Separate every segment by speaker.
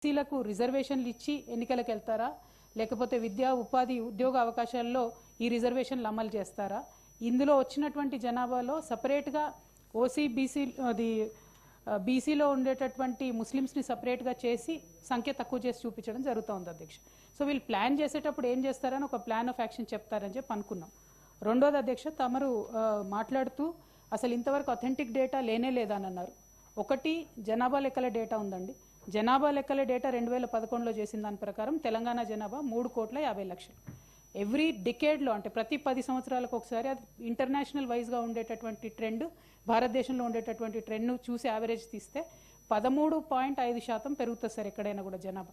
Speaker 1: ఎస్సీలకు రిజర్వేషన్లు ఇచ్చి ఎన్నికలకు వెళ్తారా, లేకపోతే విద్యా ఉపాధి ఉద్యోగ అవకాశాల్లో ఈ రిజర్వేషన్లు అమలు చేస్తారా? ఇందులో వచ్చినటువంటి జనాభాలో సపరేట్గా ఓసీ బీసీ బీసీలో ఉండేటటువంటి ముస్లిమ్స్ని సపరేట్గా చేసి సంఖ్య తక్కువ చేసి చూపించడం జరుగుతుంది అధ్యక్ష. సో వీళ్ళు ప్లాన్ చేసేటప్పుడు ఏం చేస్తారని ఒక ప్లాన్ ఆఫ్ యాక్షన్ చెప్తారని చెప్పి అనుకున్నాం. రెండోది అధ్యక్ష, తమరు మాట్లాడుతూ అసలు ఇంతవరకు అథెంటిక్ డేటా లేనే లేదని అన్నారు. ఒకటి, జనాభా లెక్కల డేటా ఉందండి. జనాభా లెక్కల డేటా 2011లో చేసిన దాని ప్రకారం తెలంగాణ జనాభా 3,50,00,000. ఎవ్రీ డికేడ్లో, అంటే ప్రతి 10 సంవత్సరాలకు ఒకసారి, అది ఇంటర్నేషనల్ వైజ్గా ఉండేటటువంటి ట్రెండ్, భారతదేశంలో ఉండేటటువంటి ట్రెండ్ను చూసి యావరేజ్ తీస్తే 13.5% పెరుగుతుంది సార్ ఎక్కడైనా కూడా జనాభా.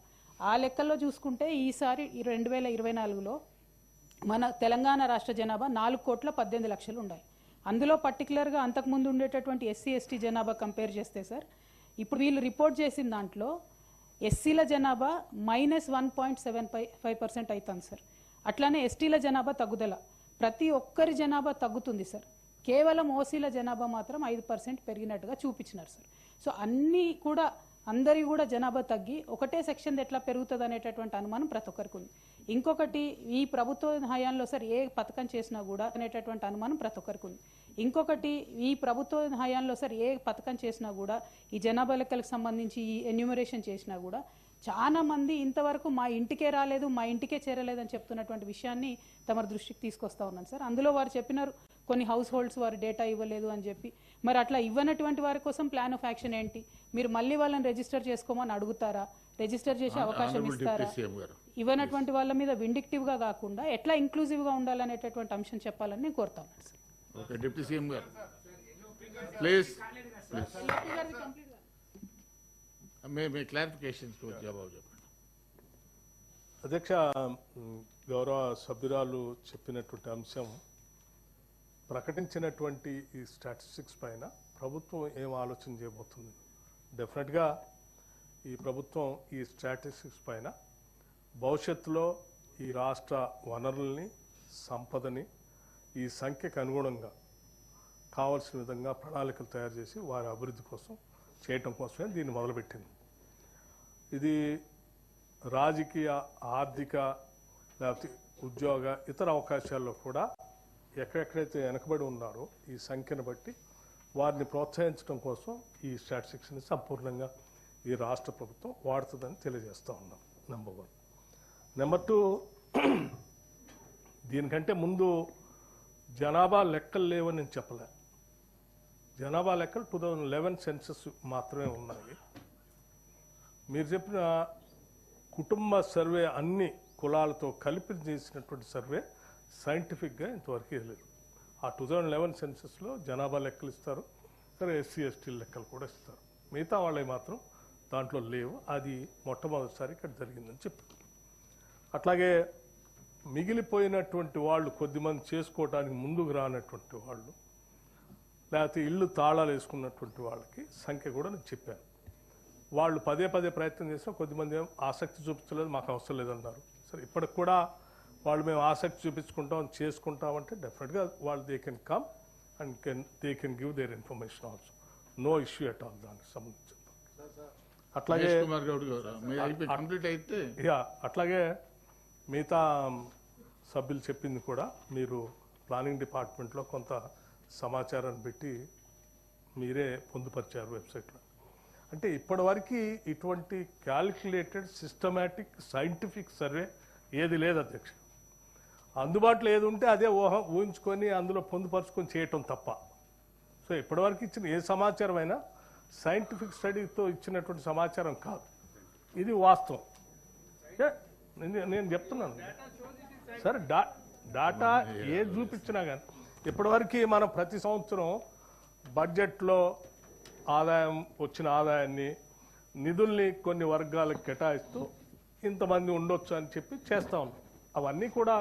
Speaker 1: ఆ లెక్కల్లో చూసుకుంటే ఈసారి 2024లో మన తెలంగాణ రాష్ట్ర జనాభా 4,18,00,000 ఉండాలి. అందులో పర్టికులర్గా అంతకుముందు ఉండేటటువంటి ఎస్సీ ఎస్టీ జనాభా కంపేర్ చేస్తే సార్, ఇప్పుడు వీళ్ళు రిపోర్ట్ చేసిన దాంట్లో ఎస్సీల జనాభా -1.75% అవుతుంది సార్. అట్లానే ఎస్టీల జనాభా తగ్గుదల, ప్రతి ఒక్కరి జనాభా తగ్గుతుంది సార్. కేవలం ఓసీల జనాభా మాత్రం 5% పెరిగినట్టుగా చూపించినారు సార్. సో అన్నీ కూడా, అందరి కూడా జనాభా తగ్గి ఒకటే సెక్షన్ ఎట్లా పెరుగుతుంది అనేటటువంటి అనుమానం ప్రతి ఒక్కరికి ఉంది. ఇంకొకటి, ఈ ప్రభుత్వ హయాంలో సార్ ఏ పథకం చేసినా కూడా అనేటటువంటి అనుమానం ప్రతి ఒక్కరికి ఉంది. ఇంకొకటి, ఈ ప్రభుత్వ హయాంలో సార్ ఏ పథకం చేసినా కూడా, ఈ జనాభా లెక్కలకు సంబంధించి ఈ ఎన్యూమరేషన్ చేసినా కూడా చాలా మంది ఇంతవరకు మా ఇంటికే రాలేదు, మా ఇంటికే చేరలేదని చెప్తున్నటువంటి విషయాన్ని తమ దృష్టికి తీసుకొస్తా ఉన్నాను సార్. అందులో వారు చెప్పినారు కొన్ని హౌస్ హోల్డ్స్ వారు డేటా ఇవ్వలేదు అని చెప్పి. మరి అట్లా ఇవ్వనటువంటి వారి కోసం ప్లాన్ ఆఫ్ యాక్షన్ ఏంటి? మీరు మళ్ళీ వాళ్ళని రిజిస్టర్ చేసుకోమని అడుగుతారా? రిజిస్టర్ చేసే అవకాశం ఇస్తారా? ఇవ్వనటువంటి వాళ్ళ మీద విండిక్టివ్గా కాకుండా ఎట్లా ఇంక్లూజివ్గా ఉండాలనేటటువంటి అంశం చెప్పాలని నేను కోరుతా ఉన్నాను సార్.
Speaker 2: డిప్యూటీ సీఎం గారు ప్లీజ్ మీ క్లారిఫికేషన్స్ జవాబు చెప్పండి.
Speaker 3: అధ్యక్ష, గౌరవ సభ్యురాలు చెప్పినటువంటి అంశం, ప్రకటించినటువంటి ఈ స్టాటిస్టిక్స్ పైన ప్రభుత్వం ఏం ఆలోచన చేయబోతుంది? డెఫినెట్గా ఈ ప్రభుత్వం ఈ స్టాటిస్టిక్స్ పైన భవిష్యత్తులో ఈ రాష్ట్ర వనరుల్ని, సంపదని ఈ సంఖ్యకు అనుగుణంగా కావాల్సిన విధంగా ప్రణాళికలు తయారు చేసి వారి అభివృద్ధి కోసం చేయటం కోసమే దీన్ని మొదలుపెట్టింది. ఇది రాజకీయ, ఆర్థిక, లేకపోతే ఉద్యోగ, ఇతర అవకాశాల్లో కూడా ఎక్కడెక్కడైతే వెనకబడి ఉన్నారో ఈ సంఖ్యను బట్టి వారిని ప్రోత్సహించడం కోసం ఈ స్టాటిస్టిక్స్ని సంపూర్ణంగా ఈ రాష్ట్ర ప్రభుత్వం వాడుతుందని తెలియజేస్తూ ఉన్నాం. నెంబర్ 1. నెంబర్ 2, దీనికంటే ముందు జనాభా లెక్కలు లేవని నేను చెప్పలే. జనాభా లెక్కలు 2011 సెన్సస్ మాత్రమే ఉన్నాయి. మీరు చెప్పిన కుటుంబ సర్వే అన్ని కులాలతో కలిపి చేసినటువంటి సర్వే సైంటిఫిక్గా ఇంతవరకు లేదు. ఆ 2011 సెన్సస్లో జనాభా లెక్కలు ఇస్తారు, సరే ఎస్సీ ఎస్టీ లెక్కలు కూడా ఇస్తారు. మిగతా వాళ్ళవి మాత్రం దాంట్లో లేవు. అది మొట్టమొదటిసారి ఇక్కడ జరిగిందని చెప్పారు. అట్లాగే మిగిలిపోయినటువంటి వాళ్ళు, కొద్దిమంది చేసుకోవడానికి ముందుకు రానటువంటి వాళ్ళు, లేకపోతే ఇల్లు తాళాలు వేసుకున్నటువంటి వాళ్ళకి సంఖ్య కూడా నేను చెప్పాను. వాళ్ళు పదే ప్రయత్నం చేసినా కొద్దిమంది ఆసక్తి చూపించలేదు, మాకు అవసరం లేదన్నారు. సరే, ఇప్పటికి కూడా వాళ్ళు మేము ఆసక్తి చూపించుకుంటాం, చేసుకుంటామంటే డెఫినెట్గా వాళ్ళు they can come and they can give their information also. No issue at all దానికి సంబంధించి. అట్లాగే అట్లాగే మిగతా సభ్యులు చెప్పింది కూడా మీరు ప్లానింగ్ డిపార్ట్మెంట్లో కొంత సమాచారాన్ని పెట్టి మీరే పొందుపరిచారు వెబ్సైట్లో. అంటే ఇప్పటివరకు ఇటువంటి క్యాలిక్యులేటెడ్, సిస్టమేటిక్, సైంటిఫిక్ సర్వే ఏది లేదు అధ్యక్ష. అందుబాటులో ఏది ఉంటే అదే ఊహించుకొని అందులో పొందుపరుచుకొని చేయటం తప్ప. సో ఇప్పటివరకు ఇచ్చిన ఏ సమాచారం అయినా సైంటిఫిక్ స్టడీతో ఇచ్చినటువంటి సమాచారం కాదు. ఇది వాస్తవం. నేను చెప్తున్నాను సరే, డాటా ఏది చూపించినా కానీ ఇప్పటివరకు మనం ప్రతి సంవత్సరం బడ్జెట్లో వచ్చిన ఆదాయాన్ని, నిధుల్ని కొన్ని వర్గాలకు కేటాయిస్తూ ఇంతమంది ఉండొచ్చు అని చెప్పి చేస్తా ఉన్నాం. అవన్నీ కూడా